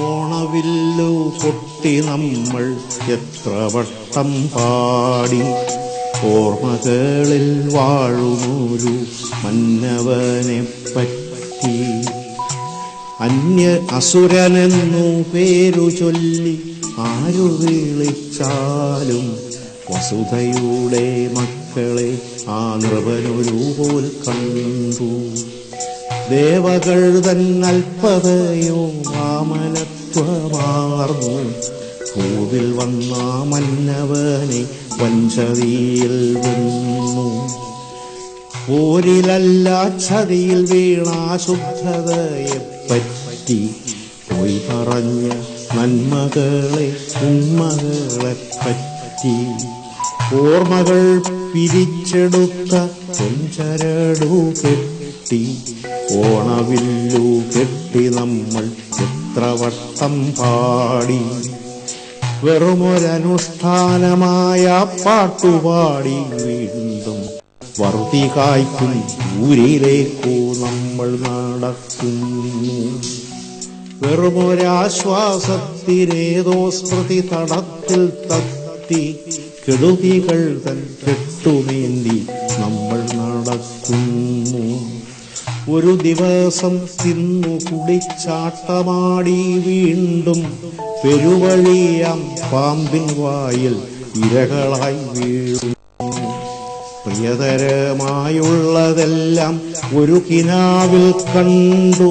ഓണവില്ലു കൊട്ടി നമ്മൾ എത്ര വട്ടം പാടി, ഓർമ്മകളിൽ വാഴുമൊരു മന്നവനെ പറ്റി. അന്യ അസുരനെന്നു പേരു ചൊല്ലി ആരു വിളിച്ചാലും വസുധയുടെ മക്കളെ ആ നൃപനൊരു പോൽ കണ്ടു. ദേവകൾ തന്നൽപതയോ വാമനത്വമാർന്നു ഭൂവിൽ വന്ന മന്നവനെ വഞ്ചതിയിൽ വന്നു. പോരിലല്ല ചതിയിൽ വീണ ശുദ്ധതയെപ്പറ്റി പോയി പറഞ്ഞ നന്മകളെ ഉന്മകളെപ്പറ്റി. ഓർമ്മകൾ പിരിച്ചെടുത്ത ചെഞ്ചരടു കെട്ടി, ഓണവില്ലു കെട്ടി നമ്മൾ എത്ര വട്ടം പാടി. വെറുമൊരനുഷ്ഠാനമായ പാട്ടുപാടി വീണ്ടും വറുതി കായ്ക്കും ഊരിലേക്കു നമ്മൾ നടക്കുന്നു. വെറുമൊരാശ്വാസത്തിനേതോ സ്മൃതി തടത്തിൽ തട്ടി കെടുതികൾ തൻ കെട്ടുമേന്തി നമ്മൾ നടക്കുന്നു. ഒരു ദിവസം തിന്നു കുടിച്ചാട്ടമാടി വീണ്ടും പെരുവഴിയാം പാമ്പിൻ വായിൽ ഇരകളായി വീഴുന്നു. പ്രിയതരമായുള്ളതെല്ലാം ഒരു കിനാവിൽ കണ്ടു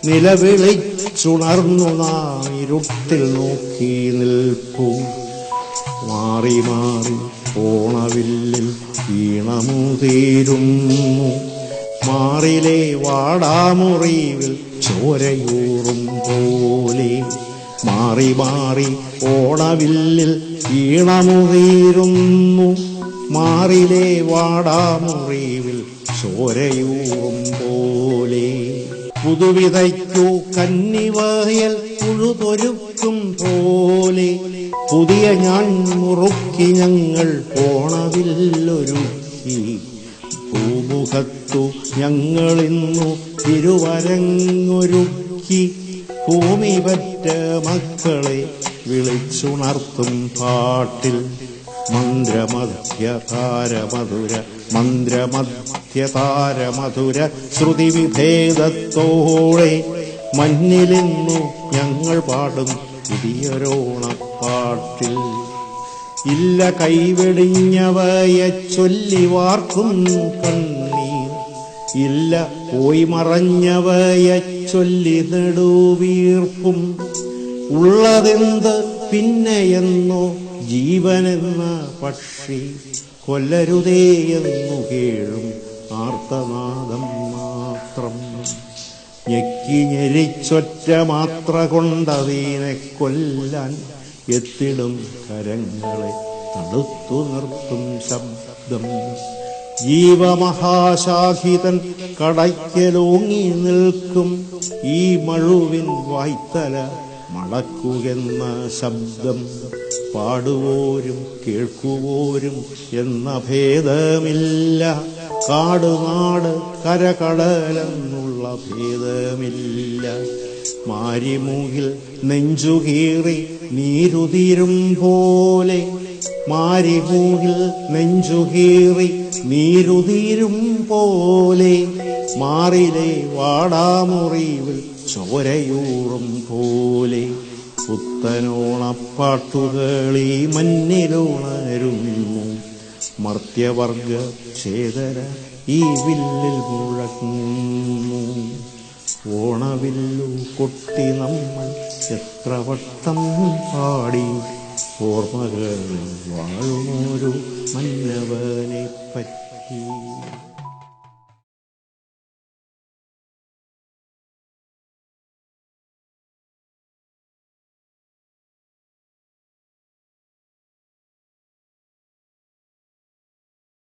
നിലവിളിച്ചുണർന്നു നാം ഇരുട്ടിൽ നോക്കി നിൽപ്പു. മാറി മാറി ഓണവില്ലിൽ ഈണമുതീരുന്നു, മാറിലെ വാടാമുറിവിൽ ചോരയൂറും പോലെ. മാറി മാറി ഓണവില്ലിൽ ഈണമുതീരുന്നു, മാറിലെ വാടാമുറിവിൽ ചോരയൂറും പോലെ. പുതുവിതയ്ക്കു കന്നിവയൽ പുഴുതൊരുക്കും പോലെ പുതിയ ഞാൻ മുറുക്കി ഞങ്ങൾ ഓണവില്ലൊരുക്കി. ഭൂമുഖത്തു ഞങ്ങളിന്നു തിരുവരങ്ങൊരുക്കി, ഭൂമി പറ്റ മക്കളെ വിളിച്ചുണർത്തും പാട്ടിൽ. മന്ത്രമധ്യതാരമധുര മന്ത്രമധ്യതാരമധുര ശ്രുതി വിഭേദത്തോടെ മഞ്ഞിലിന്നു ഞങ്ങൾ പാടും പുതിയൊരോണപ്പാട്ടിൽ. ഇല്ല കൈവെടിഞ്ഞവയെ ചൊല്ലി വാർക്കും കണ്ണീർ, ഇല്ല പോയി മറഞ്ഞവയെ ചൊല്ലി നെടുവീർപ്പും. ഉള്ളതെന്ത് പിന്നെയെന്നോ ജീവനെന്ന പക്ഷി കൊല്ലരുതേയെന്നു കേഴും ആർത്തനാദം മാത്രം. ഞെക്കി ഞെരിച്ചൊറ്റ മാത്ര കൊണ്ടതീനെ കൊല്ലാൻ എത്തിടും കരങ്ങളെ തടുത്തു നിർത്തും ശബ്ദം. ജീവമഹാശാഖിതൻ കടയ്ക്കലോങ്ങി നിൽക്കും ഈ മഴുവിൻ വായ്ത്തല മടക്കുകെന്ന ശബ്ദം. പാടുവോരും കേൾക്കുവോരും എന്ന ഭേദമില്ല, കാടുനാട് കരകടലെന്നുള്ള ഭേദമില്ല. മാരിമൂകിൽ നെഞ്ചുകീറി നീരുതിരും പോലെ, മാരിമൂകിൽ നെഞ്ചുകീറി നീരുതിരും പോലെ. മാറിലെ വാടാമുറിവിൽ ചോരയൂറും പോലെ. പുത്തനോണപ്പാട്ടുകളീ മഞ്ഞിലുണരുന്നു, മർത്യവർഗ ചേതര ഈ വില്ലിൽ മുഴങ്ങുന്നു. ഓണവില്ലു കൊട്ടി നമ്മൾ എത്ര വട്ടം പാടി, ഓർമ്മകളിൽ വാഴുമൊരു മന്നവനെ പറ്റി.